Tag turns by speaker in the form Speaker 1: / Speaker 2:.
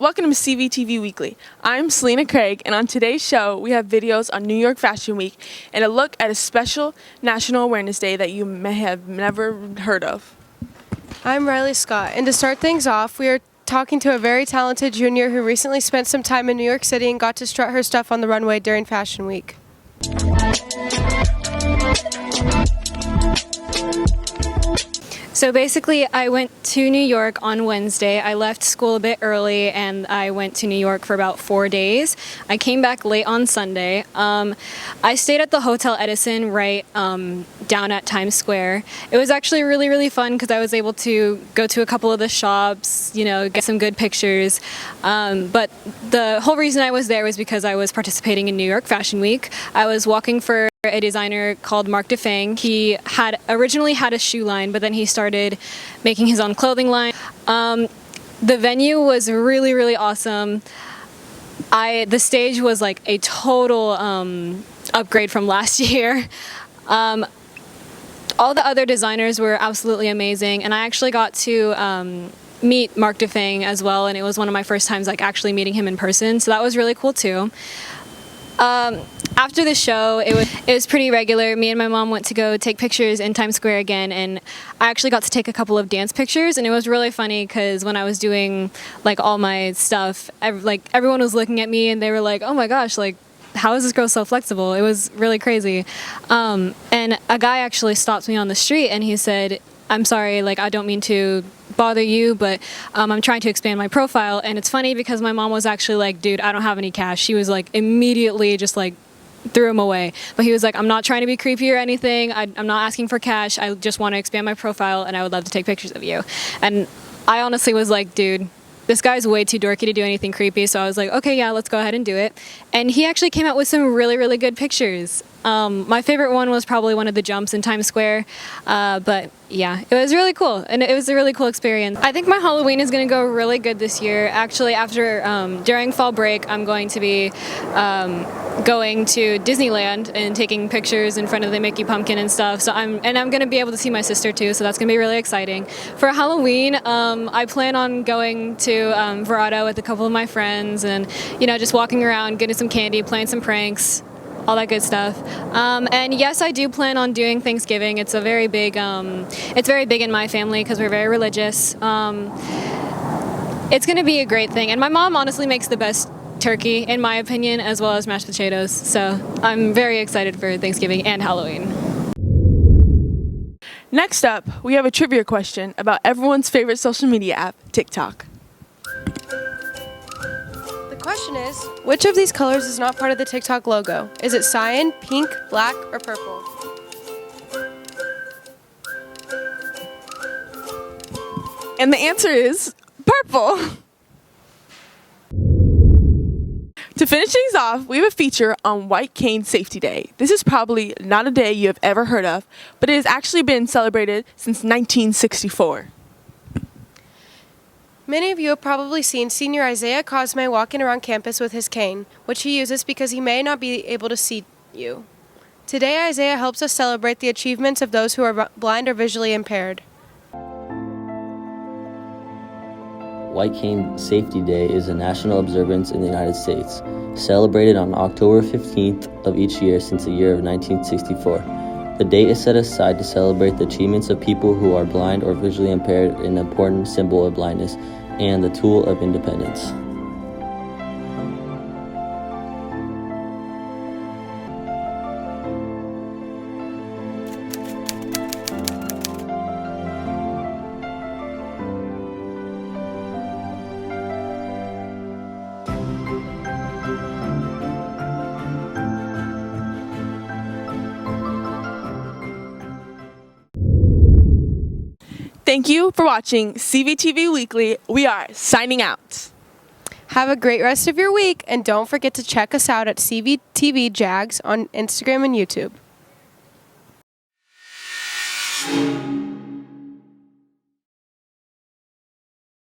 Speaker 1: Welcome to CVTV Weekly. I'm Selena Craig, and on today's show, we have videos on New York Fashion Week and a look at a special National Awareness Day that you may have never heard of.
Speaker 2: I'm Riley Scott, and to start things off, we are talking to a very talented junior who recently spent some time in New York City and got to strut her stuff on the runway during Fashion Week.
Speaker 3: So basically, I went to New York on Wednesday. I left school a bit early and I went to New York for about 4 days. I came back late on Sunday. I stayed at the Hotel Edison right down at Times Square. It was actually really, really fun because I was able to go to a couple of the shops, get some good pictures. But the whole reason I was there was because I was participating in New York Fashion Week. I was walking for a designer called Mark DeFang. He had originally had a shoe line, but then he started making his own clothing line. The venue was really, really awesome. The stage was like a total upgrade from last year. All the other designers were absolutely amazing, and I actually got to meet Mark DeFang as well, and it was one of my first times actually meeting him in person, so that was really cool too. After the show, it was pretty regular. Me and my mom went to go take pictures in Times Square again, and I actually got to take a couple of dance pictures, and it was really funny because when I was doing all my stuff, everyone was looking at me and they were like, "Oh my gosh, how is this girl so flexible?" It was really crazy. And a guy actually stopped me on the street and he said, "I'm sorry, I don't mean to bother you, but I'm trying to expand my profile." And it's funny because my mom was actually like, "Dude, I don't have any cash." She was immediately just threw him away. But he was like, "I'm not trying to be creepy or anything. I'm not asking for cash. I just want to expand my profile and I would love to take pictures of you." And I honestly was like, "Dude, this guy's way too dorky to do anything creepy." So I was like, "Okay, yeah, let's go ahead and do it." And he actually came out with some really, really good pictures. My favorite one was probably one of the jumps in Times Square. But yeah, it was really cool, and it was a really cool experience. I think my Halloween is going to go really good this year. Actually, during fall break, I'm going to be going to Disneyland and taking pictures in front of the Mickey Pumpkin and stuff. So I'm going to be able to see my sister too, so that's going to be really exciting. For Halloween, I plan on going to Verado with a couple of my friends and just walking around, getting some candy, playing some pranks, all that good stuff. And yes, I do plan on doing Thanksgiving. It's very big in my family because we're very religious. It's going to be a great thing. And my mom honestly makes the best turkey, in my opinion, as well as mashed potatoes. So I'm very excited for Thanksgiving and Halloween.
Speaker 1: Next up, we have a trivia question about everyone's favorite social media app, TikTok.
Speaker 2: The question is, which of these colors is not part of the TikTok logo? Is it cyan, pink, black, or purple?
Speaker 1: And the answer is purple. To finish things off, we have a feature on White Cane Safety Day. This is probably not a day you have ever heard of, but it has actually been celebrated since 1964.
Speaker 2: Many of you have probably seen senior Isaiah Cosme walking around campus with his cane, which he uses because he may not be able to see you. Today, Isaiah helps us celebrate the achievements of those who are blind or visually impaired.
Speaker 4: White Cane Safety Day is a national observance in the United States, celebrated on October 15th of each year since the year of 1964. The date is set aside to celebrate the achievements of people who are blind or visually impaired, an important symbol of blindness and the tool of independence.
Speaker 1: Thank you for watching CVTV Weekly. We are signing out.
Speaker 2: Have a great rest of your week, and don't forget to check us out at CVTV Jags on Instagram and YouTube.